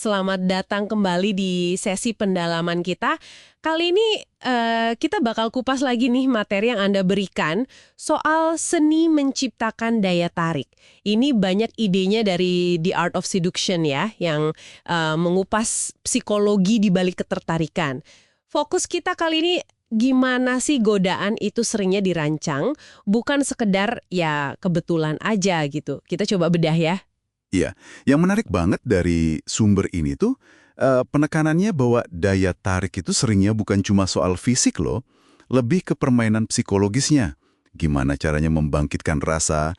Selamat datang kembali di sesi pendalaman kita. Kali ini kita bakal kupas lagi nih materi yang Anda berikan soal seni menciptakan daya tarik. Ini banyak idenya dari The Art of Seduction ya, yang mengupas psikologi di balik ketertarikan. Fokus kita kali ini gimana sih godaan itu seringnya dirancang, bukan sekedar ya kebetulan aja gitu. Kita coba bedah ya. Iya, yang menarik banget dari sumber ini tuh penekanannya bahwa daya tarik itu seringnya bukan cuma soal fisik loh, lebih ke permainan psikologisnya. Gimana caranya membangkitkan rasa,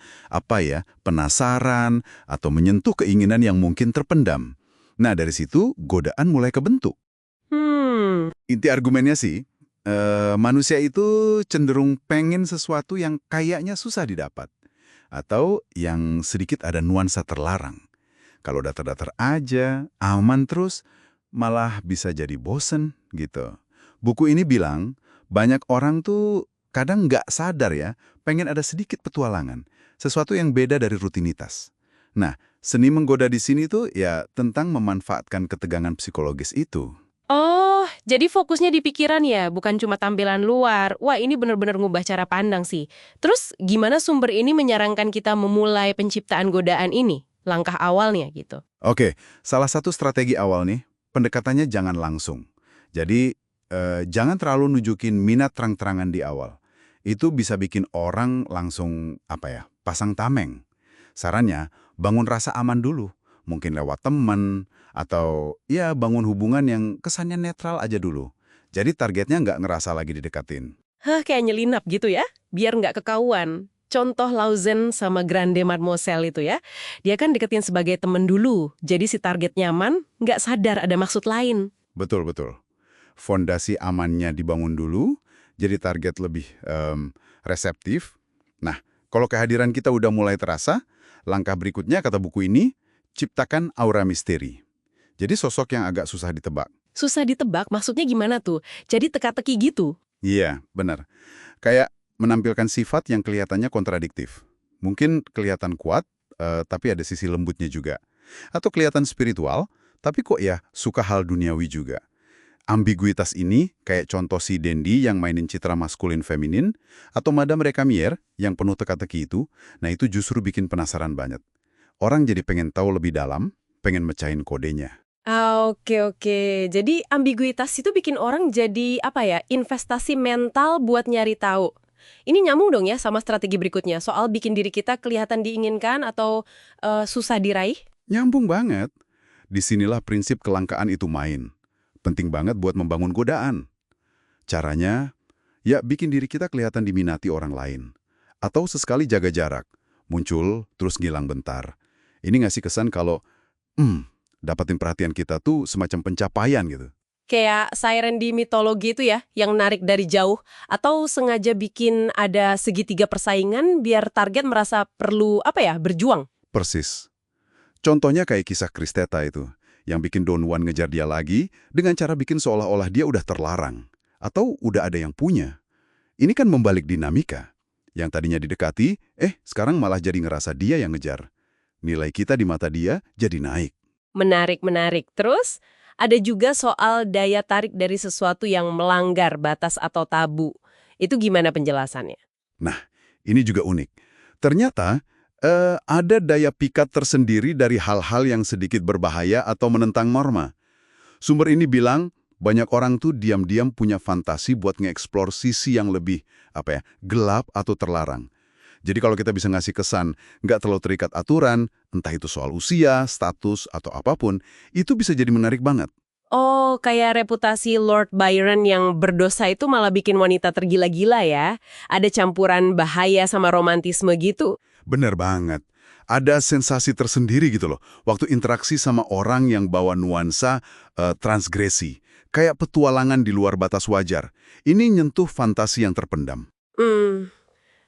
penasaran, atau menyentuh keinginan yang mungkin terpendam. Nah, dari situ godaan mulai kebentuk. Inti argumennya sih, manusia itu cenderung pengen sesuatu yang kayaknya susah didapat. Atau yang sedikit ada nuansa terlarang. Kalau datar-datar aja, aman terus, malah bisa jadi bosen gitu. Buku ini bilang, banyak orang tuh kadang nggak sadar ya, pengen ada sedikit petualangan. Sesuatu yang beda dari rutinitas. Nah, seni menggoda di sini tuh ya tentang memanfaatkan ketegangan psikologis itu. Oh, jadi fokusnya di pikiran ya, bukan cuma tampilan luar. Wah, ini benar-benar ngubah cara pandang sih. Terus, gimana sumber ini menyarankan kita memulai penciptaan godaan ini? Langkah awalnya gitu. Oke, salah satu strategi awal nih, pendekatannya jangan langsung. Jadi, jangan terlalu nunjukin minat terang-terangan di awal. Itu bisa bikin orang langsung, pasang tameng. Sarannya, bangun rasa aman dulu. Mungkin lewat teman, atau ya bangun hubungan yang kesannya netral aja dulu. Jadi targetnya nggak ngerasa lagi didekatin. Hah, kayak nyelinap gitu ya? Biar nggak kekauan. Contoh Lauzen sama Grande Mademoiselle itu ya. Dia kan deketin sebagai temen dulu. Jadi si target nyaman, nggak sadar ada maksud lain. Betul-betul. Fondasi amannya dibangun dulu, jadi target lebih reseptif. Nah, kalau kehadiran kita udah mulai terasa, langkah berikutnya kata buku ini, ciptakan aura misteri. Jadi sosok yang agak susah ditebak. Susah ditebak, maksudnya gimana tuh? Jadi teka-teki gitu? Iya, benar. Kayak menampilkan sifat yang kelihatannya kontradiktif. Mungkin kelihatan kuat, tapi ada sisi lembutnya juga. Atau kelihatan spiritual, tapi kok ya suka hal duniawi juga. Ambiguitas ini kayak contoh si Dendi yang mainin citra maskulin feminin, atau Madame Recamier yang penuh teka-teki itu, nah itu justru bikin penasaran banget. Orang jadi pengen tahu lebih dalam, pengen mecahin kodenya. Oke. Jadi ambiguitas itu bikin orang jadi investasi mental buat nyari tahu. Ini nyambung dong ya sama strategi berikutnya, soal bikin diri kita kelihatan diinginkan atau susah diraih? Nyambung banget. Disinilah prinsip kelangkaan itu main. Penting banget buat membangun godaan. Caranya, ya bikin diri kita kelihatan diminati orang lain. Atau sesekali jaga jarak. Muncul, terus ngilang bentar. Ini ngasih kesan kalau, dapatin perhatian kita tuh semacam pencapaian gitu. Kayak siren di mitologi itu ya, yang narik dari jauh. Atau sengaja bikin ada segitiga persaingan biar target merasa perlu, berjuang. Persis. Contohnya kayak kisah Kristeta itu, yang bikin Don Juan ngejar dia lagi dengan cara bikin seolah-olah dia udah terlarang. Atau udah ada yang punya. Ini kan membalik dinamika. Yang tadinya didekati, sekarang malah jadi ngerasa dia yang ngejar. Nilai kita di mata dia jadi naik. Menarik. Terus, ada juga soal daya tarik dari sesuatu yang melanggar batas atau tabu. Itu gimana penjelasannya? Nah, ini juga unik. Ternyata, ada daya pikat tersendiri dari hal-hal yang sedikit berbahaya atau menentang norma. Sumber ini bilang, banyak orang tuh diam-diam punya fantasi buat nge-explore sisi yang lebih, gelap atau terlarang. Jadi kalau kita bisa ngasih kesan, nggak terlalu terikat aturan, entah itu soal usia, status, atau apapun, itu bisa jadi menarik banget. Oh, kayak reputasi Lord Byron yang berdosa itu malah bikin wanita tergila-gila ya? Ada campuran bahaya sama romantisme gitu? Bener banget. Ada sensasi tersendiri gitu loh, waktu interaksi sama orang yang bawa nuansa transgresi. Kayak petualangan di luar batas wajar. Ini nyentuh fantasi yang terpendam.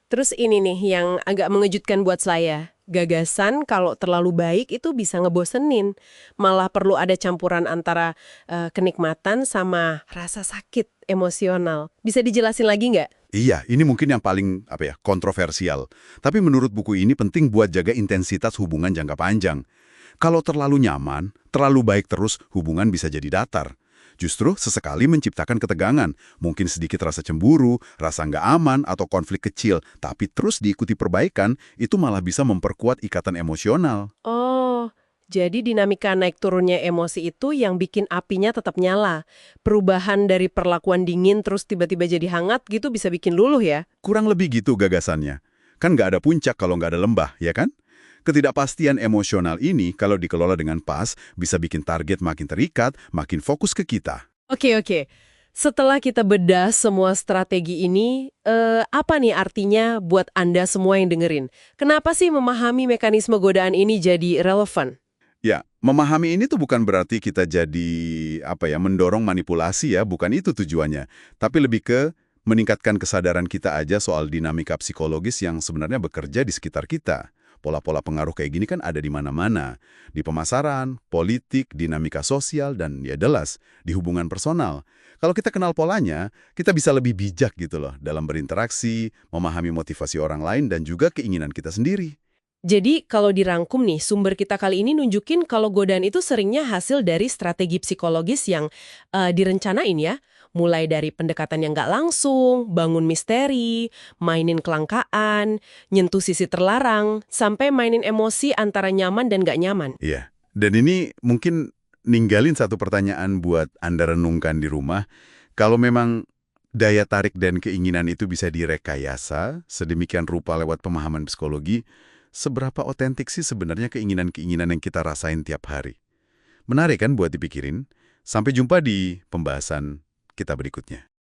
Terus ini nih yang agak mengejutkan buat saya. Gagasan kalau terlalu baik itu bisa ngebosenin. Malah perlu ada campuran antara kenikmatan sama rasa sakit emosional. Bisa dijelasin lagi nggak? Iya, ini mungkin yang paling kontroversial. Tapi menurut buku ini penting buat jaga intensitas hubungan jangka panjang. Kalau terlalu nyaman, terlalu baik terus, hubungan bisa jadi datar. Justru sesekali menciptakan ketegangan, mungkin sedikit rasa cemburu, rasa nggak aman, atau konflik kecil, tapi terus diikuti perbaikan, itu malah bisa memperkuat ikatan emosional. Oh, jadi dinamika naik turunnya emosi itu yang bikin apinya tetap nyala. Perubahan dari perlakuan dingin terus tiba-tiba jadi hangat gitu bisa bikin luluh ya? Kurang lebih gitu gagasannya. Kan nggak ada puncak kalau nggak ada lembah, ya kan? Ketidakpastian emosional ini kalau dikelola dengan pas, bisa bikin target makin terikat, makin fokus ke kita. Oke. Setelah kita bedah semua strategi ini, apa nih artinya buat Anda semua yang dengerin? Kenapa sih memahami mekanisme godaan ini jadi relevan? Ya, memahami ini tuh bukan berarti kita jadi, mendorong manipulasi ya, bukan itu tujuannya. Tapi lebih ke meningkatkan kesadaran kita aja soal dinamika psikologis yang sebenarnya bekerja di sekitar kita. Pola-pola pengaruh kayak gini kan ada di mana-mana. Di pemasaran, politik, dinamika sosial, dan ya jelas, di hubungan personal. Kalau kita kenal polanya, kita bisa lebih bijak gitu loh dalam berinteraksi, memahami motivasi orang lain, dan juga keinginan kita sendiri. Jadi kalau dirangkum nih, sumber kita kali ini nunjukin kalau godaan itu seringnya hasil dari strategi psikologis yang direncanain ya. Mulai dari pendekatan yang nggak langsung, bangun misteri, mainin kelangkaan, nyentuh sisi terlarang, sampai mainin emosi antara nyaman dan nggak nyaman. Iya, dan ini mungkin ninggalin satu pertanyaan buat Anda renungkan di rumah. Kalau memang daya tarik dan keinginan itu bisa direkayasa, sedemikian rupa lewat pemahaman psikologi, seberapa otentik sih sebenarnya keinginan-keinginan yang kita rasain tiap hari? Menarik kan buat dipikirin? Sampai jumpa di pembahasan kita berikutnya.